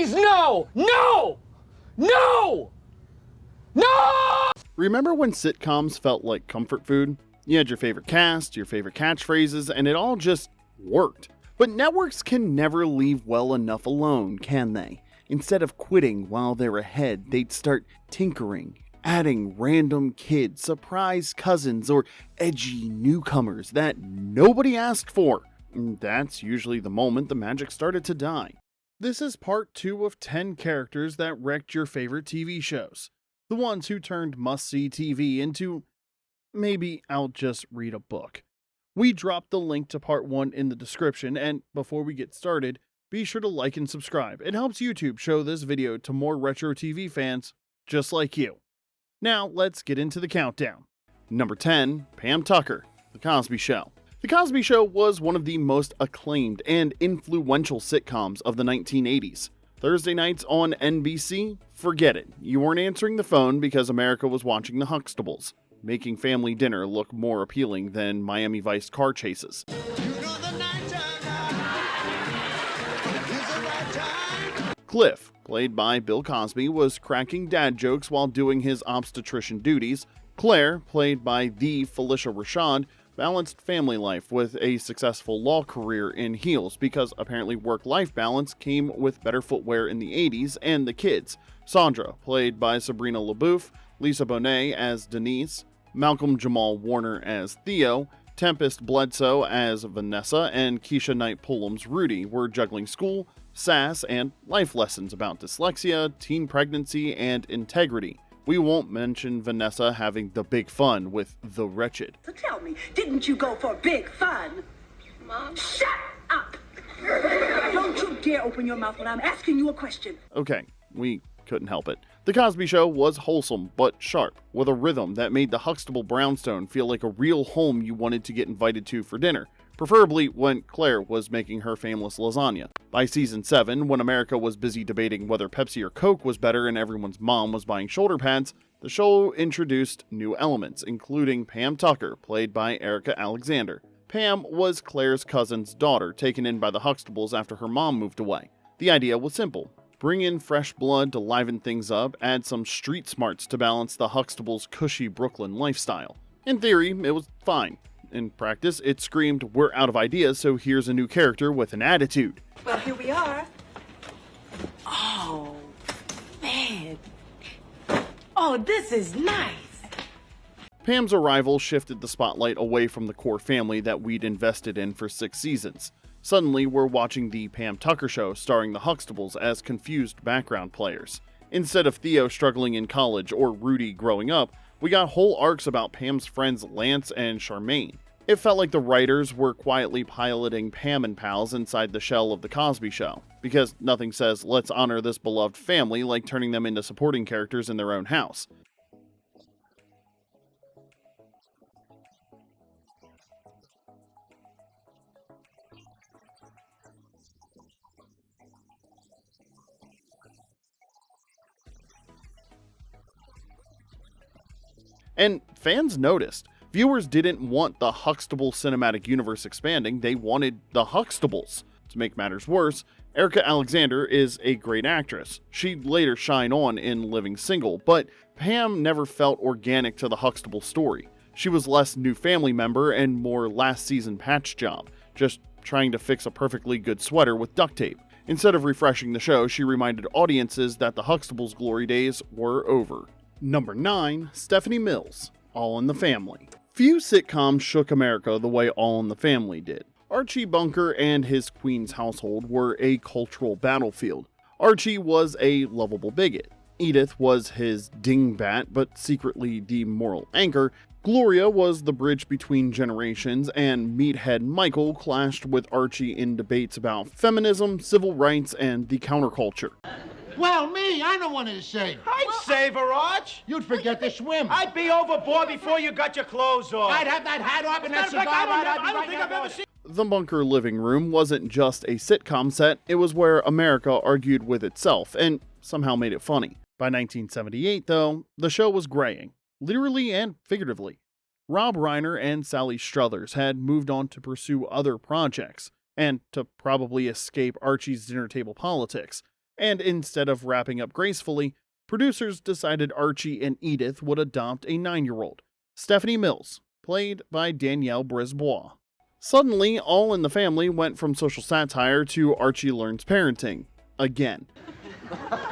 Please, no! No! No! No! Remember when sitcoms felt like comfort food? You had your favorite cast, your favorite catchphrases, and it all just worked. But networks can never leave well enough alone, can they? Instead of quitting while they're ahead, they'd start tinkering, adding random kids, surprise cousins, or edgy newcomers that nobody asked for. And that's usually the moment the magic started to die. This is part 2 of 10 characters that wrecked your favorite TV shows. The ones who turned must-see TV into, maybe I'll just read a book. We dropped the link to part 1 in the description, and before we get started, be sure to like and subscribe. It helps YouTube show this video to more retro TV fans just like you. Now, let's get into the countdown. Number 10, Pam Tucker, The Cosby Show. The Cosby Show was one of the most acclaimed and influential sitcoms of the 1980s. Thursday nights on NBC? Forget it. You weren't answering the phone because America was watching the Huxtables, making family dinner look more appealing than Miami Vice car chases. Cliff, played by Bill Cosby, was cracking dad jokes while doing his obstetrician duties. Claire, played by the Felicia Rashad, balanced family life with a successful law career in heels because apparently work-life balance came with better footwear in the 80s and the kids. Sandra, played by Sabrina LaBeouf, Lisa Bonet as Denise, Malcolm Jamal Warner as Theo, Tempest Bledsoe as Vanessa, and Keisha Knight Pullum's Rudy were juggling school, sass, and life lessons about dyslexia, teen pregnancy, and integrity. We won't mention Vanessa having the big fun with The Wretched. So tell me, didn't you go for big fun? Mom? Shut up! Don't you dare open your mouth when I'm asking you a question. Okay, we couldn't help it. The Cosby Show was wholesome but sharp, with a rhythm that made the Huxtable brownstone feel like a real home you wanted to get invited to for dinner, preferably when Claire was making her famous lasagna. By season 7, when America was busy debating whether Pepsi or Coke was better and everyone's mom was buying shoulder pads, the show introduced new elements, including Pam Tucker, played by Erica Alexander. Pam was Claire's cousin's daughter, taken in by the Huxtables after her mom moved away. The idea was simple. Bring in fresh blood to liven things up, add some street smarts to balance the Huxtables' cushy Brooklyn lifestyle. In theory, it was fine. In practice, it screamed, "We're out of ideas, so here's a new character with an attitude." Well, here we are. Oh, man. Oh, this is nice. Pam's arrival shifted the spotlight away from the core family that we'd invested in for 6 seasons. Suddenly, we're watching the Pam Tucker Show starring the Huxtables as confused background players. Instead of Theo struggling in college or Rudy growing up, we got whole arcs about Pam's friends Lance and Charmaine. It felt like the writers were quietly piloting Pam and pals inside the shell of The Cosby Show, because nothing says let's honor this beloved family like turning them into supporting characters in their own house. And fans noticed. Viewers didn't want the Huxtable cinematic universe expanding, they wanted the Huxtables. To make matters worse, Erica Alexander is a great actress. She'd later shine on in Living Single, but Pam never felt organic to the Huxtable story. She was less new family member and more last season patch job, just trying to fix a perfectly good sweater with duct tape. Instead of refreshing the show, she reminded audiences that the Huxtables' glory days were over. Number 9, Stephanie Mills, All in the Family. Few sitcoms shook America the way All in the Family did. Archie Bunker and his Queen's household were a cultural battlefield. Archie was a lovable bigot. Edith was his dingbat but secretly the moral anchor. Gloria was the bridge between generations, and meathead Michael clashed with Archie in debates about feminism, civil rights, and the counterculture. Well, me, I'm the one to save. I'd save her, Arch. You'd forget to swim. I'd be overboard before you got your clothes off. I'd have that hat off and that Matter of fact, cigar. I don't think I've ever seen. The Bunker living room wasn't just a sitcom set, it was where America argued with itself, and somehow made it funny. By 1978, though, the show was graying, literally and figuratively. Rob Reiner and Sally Struthers had moved on to pursue other projects, and to probably escape Archie's dinner table politics. And instead of wrapping up gracefully, producers decided Archie and Edith would adopt a 9-year-old, Stephanie Mills, played by Danielle Brisebois. Suddenly, All in the Family went from social satire to Archie learns parenting. Again.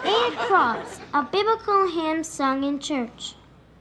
And Cross, a biblical hymn sung in church.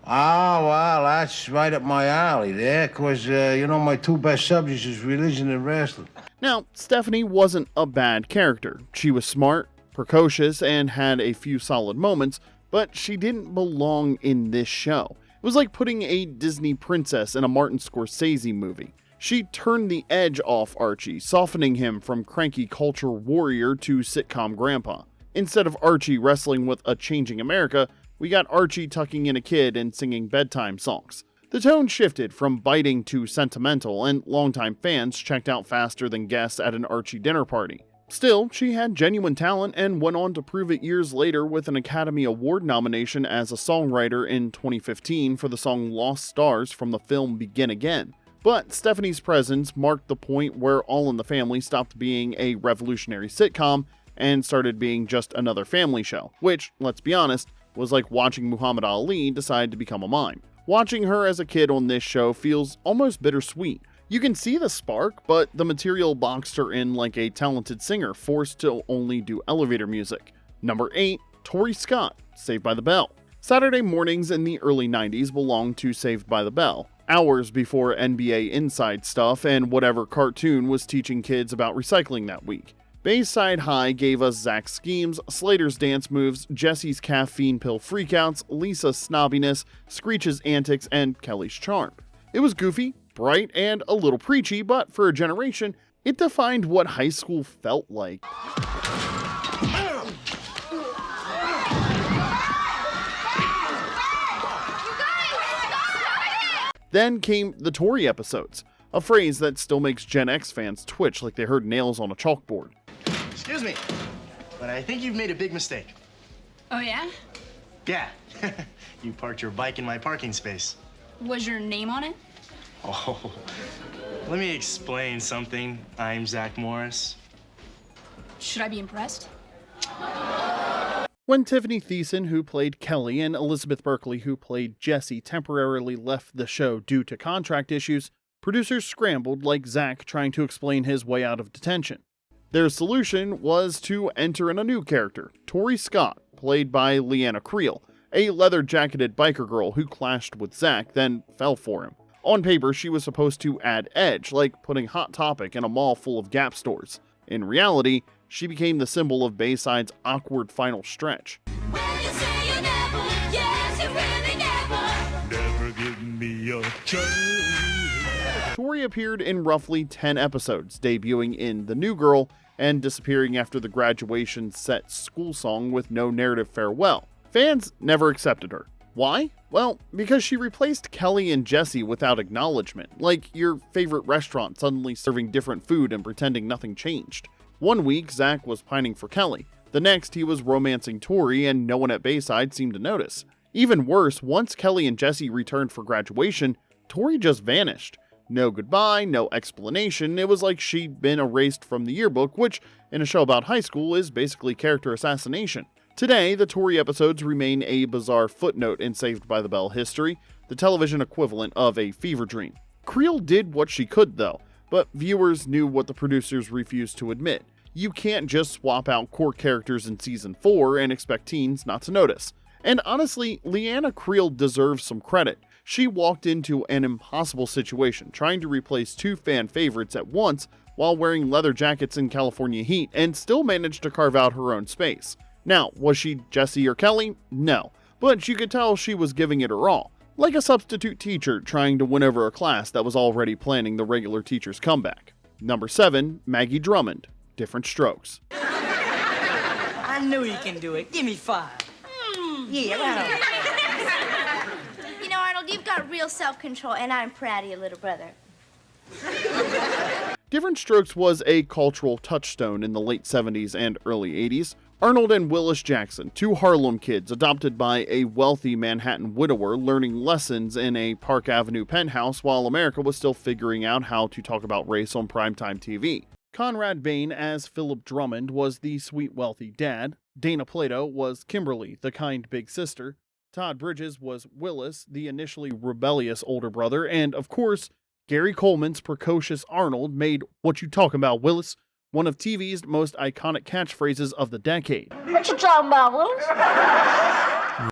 Oh, well, that's right up my alley there, 'cause, my two best subjects is religion and wrestling. Now, Stephanie wasn't a bad character. She was smart, precocious, and had a few solid moments, but she didn't belong in this show. It was like putting a Disney princess in a Martin Scorsese movie. She turned the edge off Archie, softening him from cranky culture warrior to sitcom grandpa. Instead of Archie wrestling with a changing America, we got Archie tucking in a kid and singing bedtime songs. The tone shifted from biting to sentimental, and longtime fans checked out faster than guests at an Archie dinner party. Still, she had genuine talent and went on to prove it years later with an Academy Award nomination as a songwriter in 2015 for the song Lost Stars from the film Begin Again. But Stephanie's presence marked the point where All in the Family stopped being a revolutionary sitcom and started being just another family show, which, let's be honest, was like watching Muhammad Ali decide to become a mime. Watching her as a kid on this show feels almost bittersweet. You can see the spark, but the material boxed her in like a talented singer forced to only do elevator music. Number 8, Tori Scott, Saved by the Bell. Saturday mornings in the early 90s belonged to Saved by the Bell, hours before NBA Inside stuff and whatever cartoon was teaching kids about recycling that week. Bayside High gave us Zach's schemes, Slater's dance moves, Jesse's caffeine pill freakouts, Lisa's snobbiness, Screech's antics, and Kelly's charm. It was goofy, bright, and a little preachy, but for a generation, it defined what high school felt like. Then came the Tori episodes, a phrase that still makes Gen X fans twitch like they heard nails on a chalkboard. Excuse me, but I think you've made a big mistake. Oh, yeah? Yeah. You parked your bike in my parking space. Was your name on it? Oh, let me explain something. I'm Zach Morris. Should I be impressed? When Tiffany Thiessen, who played Kelly, and Elizabeth Berkley, who played Jessie, temporarily left the show due to contract issues, producers scrambled like Zach trying to explain his way out of detention. Their solution was to enter in a new character, Tori Scott, played by Leanna Creel, a leather-jacketed biker girl who clashed with Zach, then fell for him. On paper, she was supposed to add edge, like putting Hot Topic in a mall full of Gap stores. In reality, she became the symbol of Bayside's awkward final stretch. Tori appeared in roughly 10 episodes, debuting in The New Girl and disappearing after the graduation set school song with no narrative farewell. Fans never accepted her. Why? Well, because she replaced Kelly and Jessie without acknowledgement, like your favorite restaurant suddenly serving different food and pretending nothing changed. One week, Zach was pining for Kelly. The next, he was romancing Tori, and no one at Bayside seemed to notice. Even worse, once Kelly and Jessie returned for graduation, Tori just vanished. No goodbye, no explanation. It was like she'd been erased from the yearbook, which, in a show about high school, is basically character assassination. Today, the Tori episodes remain a bizarre footnote in Saved by the Bell history, the television equivalent of a fever dream. Creel did what she could, though, but viewers knew what the producers refused to admit. You can't just swap out core characters in Season 4 and expect teens not to notice. And honestly, Leanna Creel deserves some credit. She walked into an impossible situation, trying to replace two fan favorites at once while wearing leather jackets in California heat, and still managed to carve out her own space. Now, was she Jessie or Kelly? No, but you could tell she was giving it her all. Like a substitute teacher trying to win over a class that was already planning the regular teacher's comeback. Number 7, Maggie Drummond, Diff'rent Strokes. I knew you can do it. Give me 5. Yeah, right on. You know, Arnold, you've got real self-control, and I'm proud of you, little brother. Diff'rent Strokes was a cultural touchstone in the late 70s and early 80s. Arnold and Willis Jackson, two Harlem kids adopted by a wealthy Manhattan widower, learning lessons in a Park Avenue penthouse while America was still figuring out how to talk about race on primetime TV. Conrad Bain as Philip Drummond was the sweet wealthy dad. Dana Plato was Kimberly, the kind big sister. Todd Bridges was Willis, the initially rebellious older brother. And, of course, Gary Coleman's precocious Arnold made "What You Talking About, Willis?" one of TV's most iconic catchphrases of the decade. What you talking about, Willis?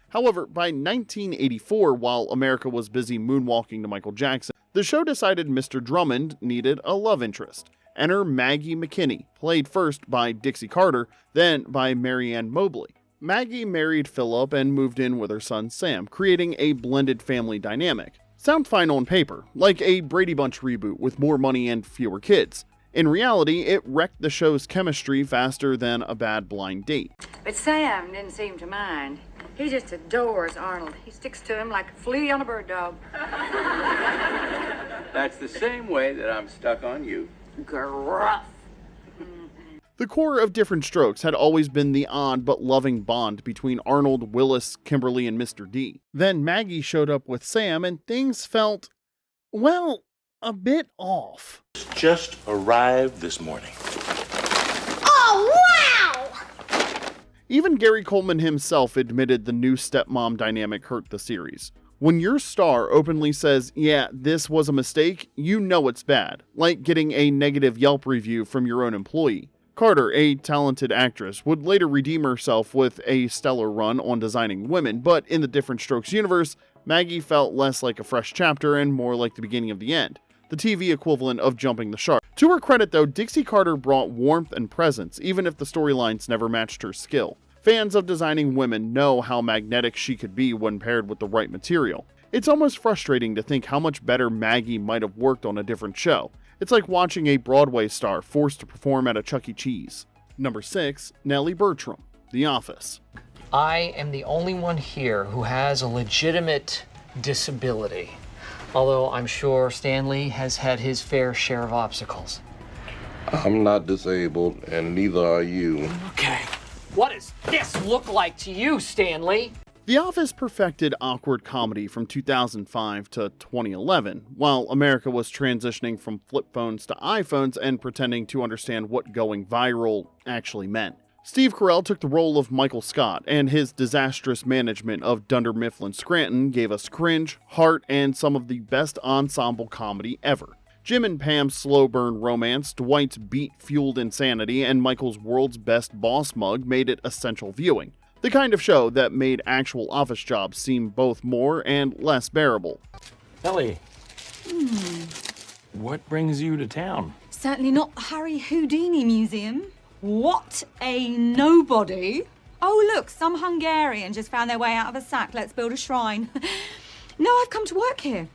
However, by 1984, while America was busy moonwalking to Michael Jackson, the show decided Mr. Drummond needed a love interest. Enter Maggie McKinney, played first by Dixie Carter, then by Marianne Mobley. Maggie married Philip and moved in with her son Sam, creating a blended family dynamic. Sounds fine on paper, like a Brady Bunch reboot with more money and fewer kids. In reality, it wrecked the show's chemistry faster than a bad blind date. But Sam didn't seem to mind. He just adores Arnold. He sticks to him like a flea on a bird dog. That's the same way that I'm stuck on you. Gruff. The core of Diff'rent Strokes had always been the odd but loving bond between Arnold, Willis, Kimberly, and Mr. D. Then Maggie showed up with Sam and things felt, well, a bit off. Just arrived this morning. Oh, wow! Even Gary Coleman himself admitted the new stepmom dynamic hurt the series. When your star openly says, yeah, this was a mistake, you know it's bad, like getting a negative Yelp review from your own employee. Carter, a talented actress, would later redeem herself with a stellar run on Designing Women, but in the Diff'rent Strokes universe, Maggie felt less like a fresh chapter and more like the beginning of the end, the TV equivalent of jumping the shark. To her credit though, Dixie Carter brought warmth and presence, even if the storylines never matched her skill. Fans of Designing Women know how magnetic she could be when paired with the right material. It's almost frustrating to think how much better Maggie might have worked on a different show. It's like watching a Broadway star forced to perform at a Chuck E. Cheese. Number 6, Nellie Bertram, The Office. I am the only one here who has a legitimate disability. Although I'm sure Stanley has had his fair share of obstacles. I'm not disabled, and neither are you. Okay. What does this look like to you, Stanley? The Office perfected awkward comedy from 2005 to 2011, while America was transitioning from flip phones to iPhones and pretending to understand what going viral actually meant. Steve Carell took the role of Michael Scott, and his disastrous management of Dunder Mifflin Scranton gave us cringe, heart, and some of the best ensemble comedy ever. Jim and Pam's slow burn romance, Dwight's beat-fueled insanity, and Michael's world's best boss mug made it essential viewing. The kind of show that made actual office jobs seem both more and less bearable. Nellie, what brings you to town? Certainly not the Harry Houdini Museum. What a nobody. Oh, look, some Hungarian just found their way out of a sack. Let's build a shrine. No, I've come to work here.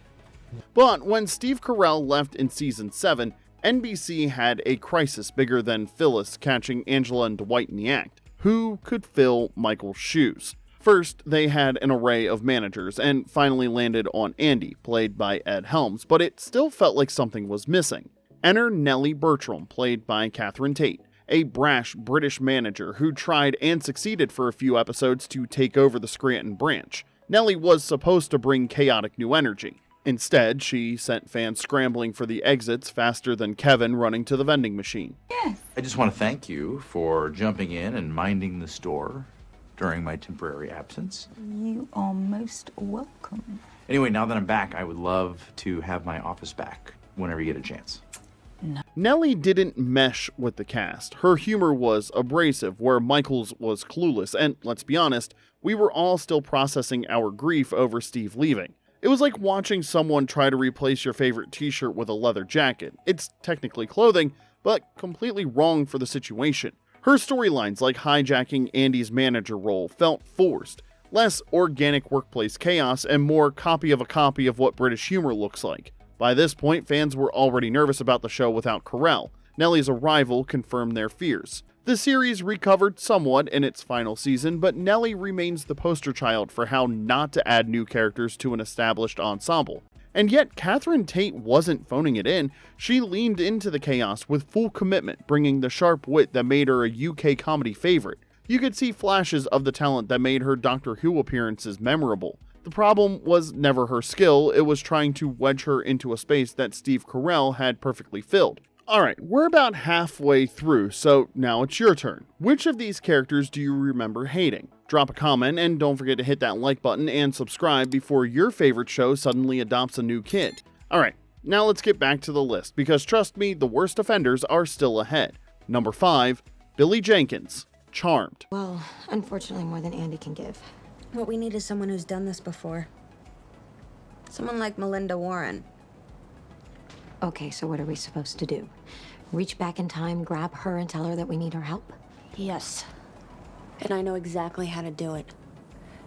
But when Steve Carell left in season 7, NBC had a crisis bigger than Phyllis catching Angela and Dwight in the act. Who could fill Michael's shoes? First, they had an array of managers and finally landed on Andy, played by Ed Helms, but it still felt like something was missing. Enter Nellie Bertram, played by Catherine Tate, a brash British manager who tried and succeeded for a few episodes to take over the Scranton branch. Nellie was supposed to bring chaotic new energy. Instead, she sent fans scrambling for the exits faster than Kevin running to the vending machine. Yes. I just want to thank you for jumping in and minding the store during my temporary absence. You are most welcome. Anyway, now that I'm back, I would love to have my office back whenever you get a chance. No. Nellie didn't mesh with the cast. Her humor was abrasive, where Michael's was clueless, and let's be honest, we were all still processing our grief over Steve leaving. It was like watching someone try to replace your favorite t-shirt with a leather jacket. It's technically clothing, but completely wrong for the situation. Her storylines, like hijacking Andy's manager role, felt forced. Less organic workplace chaos and more copy of what British humor looks like. By this point, fans were already nervous about the show without Carell. Nellie's arrival confirmed their fears. The series recovered somewhat in its final season, but Nellie remains the poster child for how not to add new characters to an established ensemble. And yet, Catherine Tate wasn't phoning it in. She leaned into the chaos with full commitment, bringing the sharp wit that made her a UK comedy favorite. You could see flashes of the talent that made her Doctor Who appearances memorable. The problem was never her skill, it was trying to wedge her into a space that Steve Carell had perfectly filled. Alright, we're about halfway through, so now it's your turn. Which of these characters do you remember hating? Drop a comment and don't forget to hit that like button and subscribe before your favorite show suddenly adopts a new kid. Alright, now let's get back to the list, because trust me, the worst offenders are still ahead. Number 5, Billie Jenkins, Charmed. Well, unfortunately more than Andy can give. What we need is someone who's done this before. Someone like Melinda Warren. Okay, so what are we supposed to do? Reach back in time, grab her, and tell her that we need her help? Yes. And I know exactly how to do it.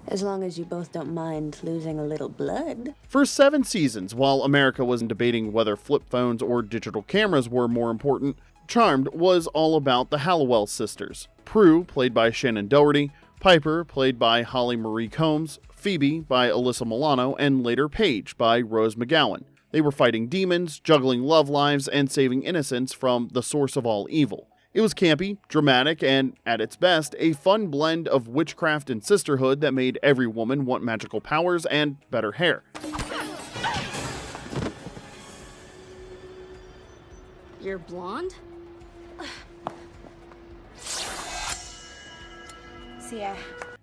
As long as you both don't mind losing a little blood. For 7 seasons, while America was debating whether flip phones or digital cameras were more important, Charmed was all about the Hallowell sisters. Prue, played by Shannon Doherty, Piper, played by Holly Marie Combs, Phoebe, by Alyssa Milano, and later Paige, by Rose McGowan. They were fighting demons, juggling love lives, and saving innocents from the source of all evil. It was campy, dramatic, and, at its best, a fun blend of witchcraft and sisterhood that made every woman want magical powers and better hair. You're blonde? See ya.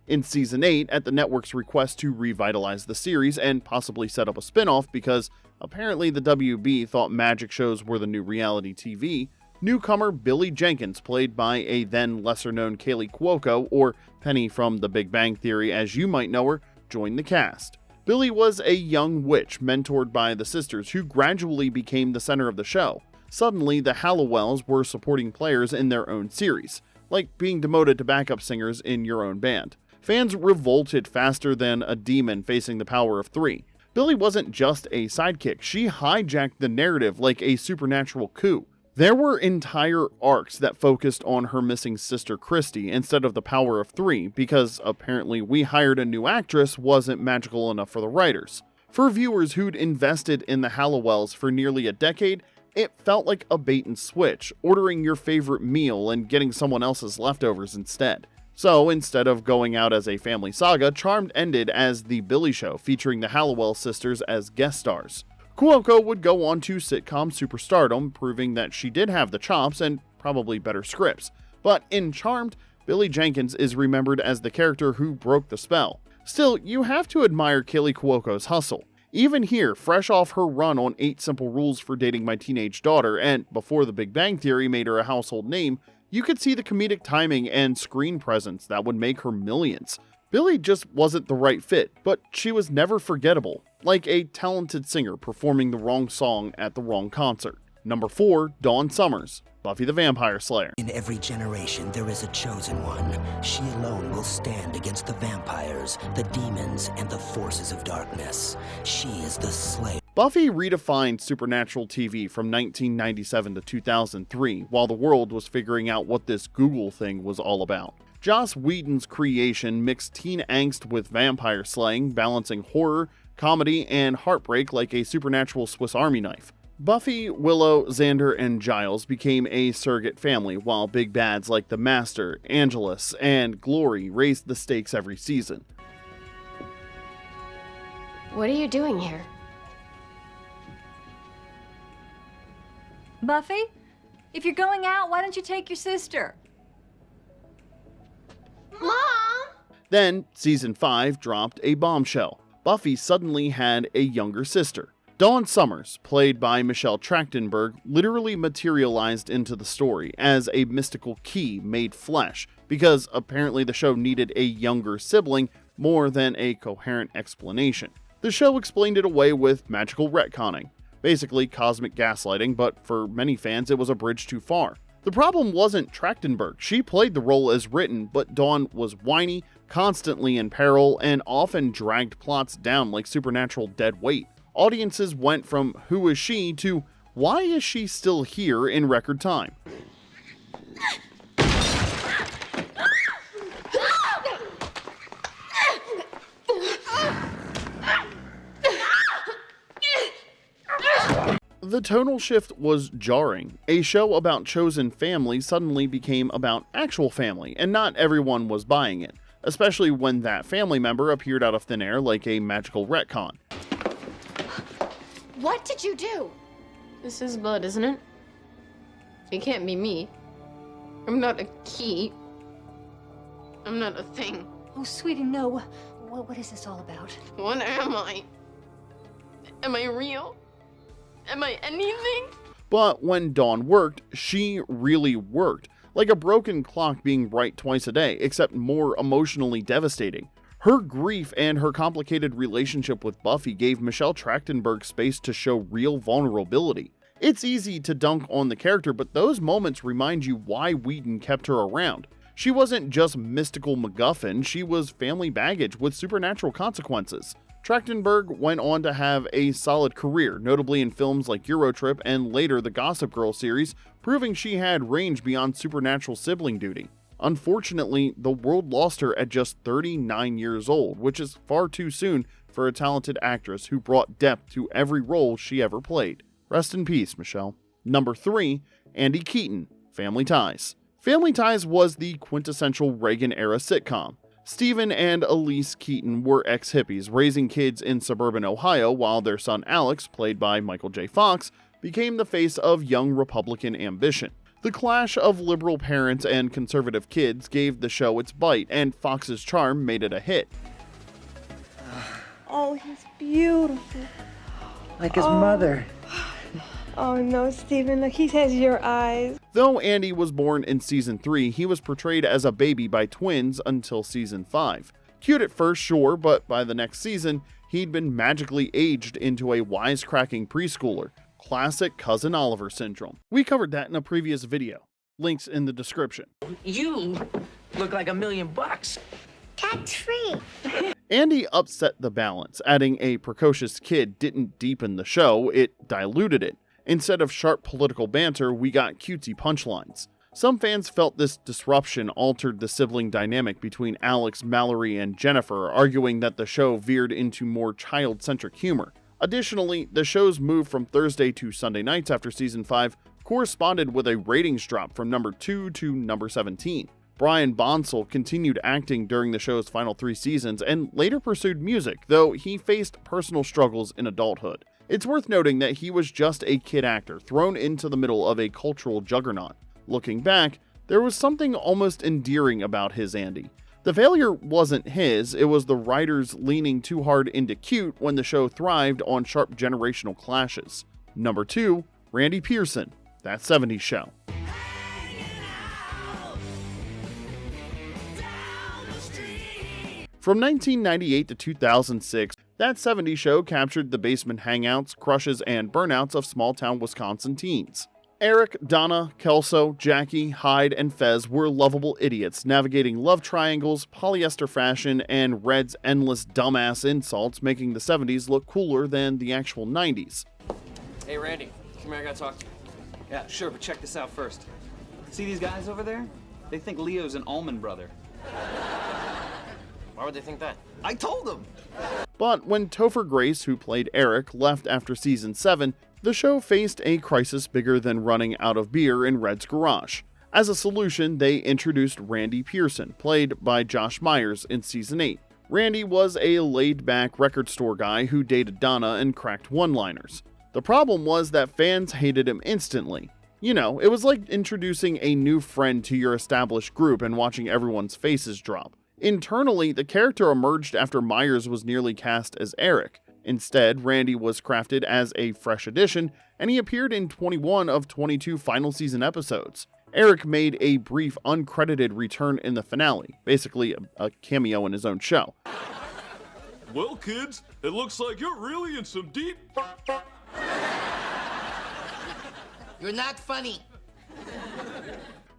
In Season 8, at the network's request to revitalize the series and possibly set up a spin-off because apparently the WB thought magic shows were the new reality TV, newcomer Billie Jenkins, played by a then lesser-known Kaley Cuoco, or Penny from The Big Bang Theory as you might know her, joined the cast. Billie was a young witch mentored by the sisters who gradually became the center of the show. Suddenly, the Hallowells were supporting players in their own series, like being demoted to backup singers in your own band. Fans revolted faster than a demon facing the power of 3. Billie wasn't just a sidekick, she hijacked the narrative like a supernatural coup. There were entire arcs that focused on her missing sister Christy instead of the power of 3, because apparently we hired a new actress wasn't magical enough for the writers. For viewers who'd invested in the Hallowells for nearly a decade, it felt like a bait and switch, ordering your favorite meal and getting someone else's leftovers instead. So, instead of going out as a family saga, Charmed ended as The Billie Show, featuring the Hallowell sisters as guest stars. Cuoco would go on to sitcom superstardom, proving that she did have the chops and probably better scripts. But in Charmed, Billie Jenkins is remembered as the character who broke the spell. Still, you have to admire Kaley Cuoco's hustle. Even here, fresh off her run on 8 Simple Rules for Dating My Teenage Daughter, and before The Big Bang Theory made her a household name, you could see the comedic timing and screen presence that would make her millions. Billie just wasn't the right fit, but she was never forgettable, like a talented singer performing the wrong song at the wrong concert. Number 4, Dawn Summers, Buffy the Vampire Slayer. In every generation, there is a chosen one. She alone will stand against the vampires, the demons, and the forces of darkness. She is the Slayer. Buffy redefined supernatural TV from 1997 to 2003, while the world was figuring out what this Google thing was all about. Joss Whedon's creation mixed teen angst with vampire slaying, balancing horror, comedy, and heartbreak like a supernatural Swiss Army knife. Buffy, Willow, Xander, and Giles became a surrogate family, while big bads like the Master, Angelus, and Glory raised the stakes every season. What are you doing here? Buffy, if you're going out, why don't you take your sister? Mom! Then, Season 5 dropped a bombshell. Buffy suddenly had a younger sister. Dawn Summers, played by Michelle Trachtenberg, literally materialized into the story as a mystical key made flesh, because apparently the show needed a younger sibling more than a coherent explanation. The show explained it away with magical retconning. Basically cosmic gaslighting, but for many fans it was a bridge too far. The problem wasn't Trachtenberg. She played the role as written, but Dawn was whiny, constantly in peril, and often dragged plots down like supernatural dead weight. Audiences went from who is she to why is she still here in record time. The tonal shift was jarring. A show about chosen family suddenly became about actual family, and not everyone was buying it, especially when that family member appeared out of thin air like a magical retcon. What did you do? This is blood, isn't it? It can't be me. I'm not a key. I'm not a thing. Oh, sweetie, no. What is this all about? What am I? Am I real? Am I anything? But when Dawn worked, she really worked. Like a broken clock being right twice a day, except more emotionally devastating. Her grief and her complicated relationship with Buffy gave Michelle Trachtenberg space to show real vulnerability. It's easy to dunk on the character, but those moments remind you why Whedon kept her around. She wasn't just mystical MacGuffin, she was family baggage with supernatural consequences. Trachtenberg went on to have a solid career, notably in films like Eurotrip and later the Gossip Girl series, proving she had range beyond supernatural sibling duty. Unfortunately, the world lost her at just 39 years old, which is far too soon for a talented actress who brought depth to every role she ever played. Rest in peace, Michelle. Number 3, Andy Keaton, Family Ties. Family Ties was the quintessential Reagan-era sitcom. Stephen and Elise Keaton were ex-hippies raising kids in suburban Ohio while their son Alex, played by Michael J. Fox, became the face of young Republican ambition. The clash of liberal parents and conservative kids gave the show its bite, and Fox's charm made it a hit. Oh, he's beautiful. Like his mother. Oh no, Stephen, look, he has your eyes. Though Andy was born in season 3, he was portrayed as a baby by twins until season 5. Cute at first, sure, but by the next season, he'd been magically aged into a wisecracking preschooler. Classic Cousin Oliver syndrome. We covered that in a previous video. Links in the description. You look like $1 million. Tax free. Andy upset the balance. Adding a precocious kid didn't deepen the show, it diluted it. Instead of sharp political banter, we got cutesy punchlines. Some fans felt this disruption altered the sibling dynamic between Alex, Mallory, and Jennifer, arguing that the show veered into more child-centric humor. Additionally, the show's move from Thursday to Sunday nights after season 5 corresponded with a ratings drop from number 2 to number 17. Brian Bonsall continued acting during the show's final 3 seasons and later pursued music, though he faced personal struggles in adulthood. It's worth noting that he was just a kid actor thrown into the middle of a cultural juggernaut. Looking back, there was something almost endearing about his Andy. The failure wasn't his, it was the writers leaning too hard into cute when the show thrived on sharp generational clashes. Number 2, Randy Pearson, That 70s Show. From 1998 to 2006, That 70s Show captured the basement hangouts, crushes, and burnouts of small-town Wisconsin teens. Eric, Donna, Kelso, Jackie, Hyde, and Fez were lovable idiots navigating love triangles, polyester fashion, and Red's endless dumbass insults, making the 70s look cooler than the actual 90s. Hey, Randy, come here, I gotta talk to you. Yeah, sure, but check this out first. See these guys over there? They think Leo's an almond brother. Why would they think that? I told them! But when Topher Grace, who played Eric, left after season 7, the show faced a crisis bigger than running out of beer in Red's garage. As a solution, they introduced Randy Pearson, played by Josh Meyers in season 8. Randy was a laid-back record store guy who dated Donna and cracked one-liners. The problem was that fans hated him instantly. You know, it was like introducing a new friend to your established group and watching everyone's faces drop. Internally, the character emerged after Meyers was nearly cast as Eric. Instead, Randy was crafted as a fresh addition, and he appeared in 21 of 22 final season episodes. Eric made a brief uncredited return in the finale, basically a cameo in his own show. Well, kids, it looks like you're really in some deep... You're not funny.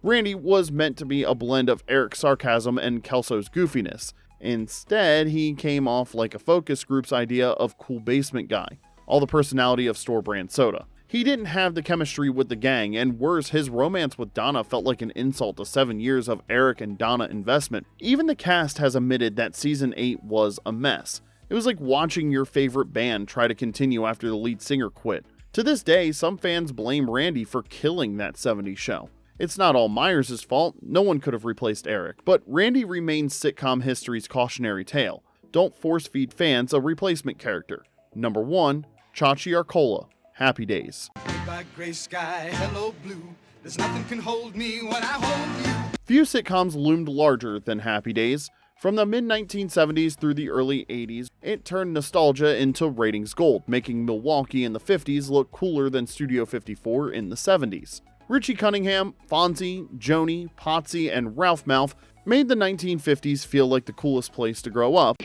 Randy was meant to be a blend of Eric's sarcasm and Kelso's goofiness. Instead, he came off like a focus group's idea of cool basement guy, all the personality of store-brand soda. He didn't have the chemistry with the gang, and worse, his romance with Donna felt like an insult to 7 years of Eric and Donna investment. Even the cast has admitted that season 8 was a mess. It was like watching your favorite band try to continue after the lead singer quit. To this day, some fans blame Randy for killing That 70s Show. It's not all Meyers' fault, no one could have replaced Eric, but Randy remains sitcom history's cautionary tale. Don't force-feed fans a replacement character. Number 1, Chachi Arcola, Happy Days. Goodbye, gray sky, hello blue. There's nothing can hold me when I hold you. Few sitcoms loomed larger than Happy Days. From the mid-1970s through the early 80s, it turned nostalgia into ratings gold, making Milwaukee in the 50s look cooler than Studio 54 in the 70s. Richie Cunningham, Fonzie, Joni, Potsy, and Ralph Mouth made the 1950s feel like the coolest place to grow up.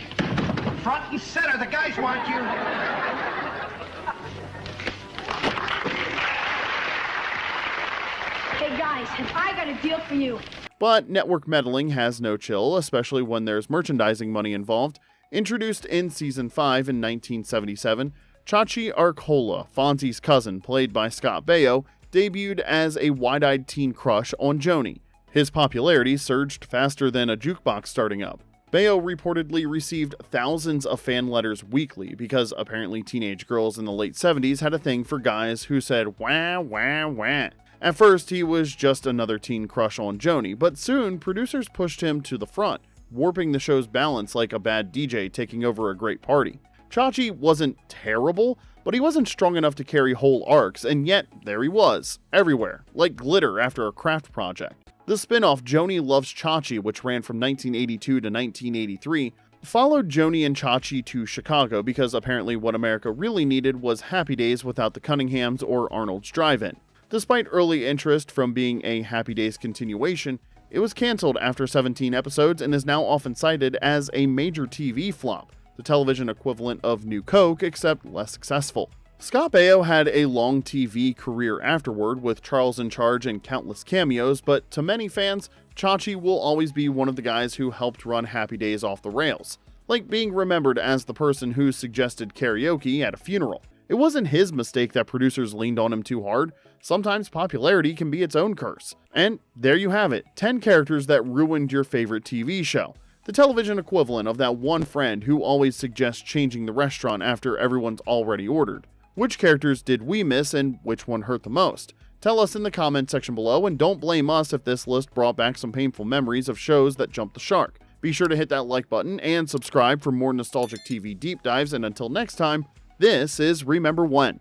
Front and center, the guys want you. Hey guys, have I got a deal for you? But network meddling has no chill, especially when there's merchandising money involved. Introduced in Season 5 in 1977, Chachi Arcola, Fonzie's cousin, played by Scott Baio, debuted as a wide-eyed teen crush on Joni. His popularity surged faster than a jukebox starting up. Baio reportedly received thousands of fan letters weekly because apparently teenage girls in the late 70s had a thing for guys who said wah wah wah. At first, he was just another teen crush on Joni, but soon producers pushed him to the front, warping the show's balance like a bad DJ taking over a great party. Chachi wasn't terrible, but he wasn't strong enough to carry whole arcs, and yet there he was, everywhere, like glitter after a craft project. The spin-off Joni Loves Chachi, which ran from 1982 to 1983, followed Joni and Chachi to Chicago because apparently what America really needed was Happy Days without the Cunninghams or Arnold's Drive-In. Despite early interest from being a Happy Days continuation, it was canceled after 17 episodes and is now often cited as a major TV flop, the television equivalent of New Coke except less successful. Scott Baio had a long TV career afterward with Charles in Charge and countless cameos, but to many fans, Chachi will always be one of the guys who helped run Happy Days off the rails, like being remembered as the person who suggested karaoke at a funeral. It wasn't his mistake that producers leaned on him too hard. Sometimes popularity can be its own curse. And there you have it, 10 characters that ruined your favorite TV show. The television equivalent of that one friend who always suggests changing the restaurant after everyone's already ordered. Which characters did we miss and which one hurt the most? Tell us in the comment section below, and don't blame us if this list brought back some painful memories of shows that jumped the shark. Be sure to hit that like button and subscribe for more nostalgic TV deep dives, and until next time, this is Remember When.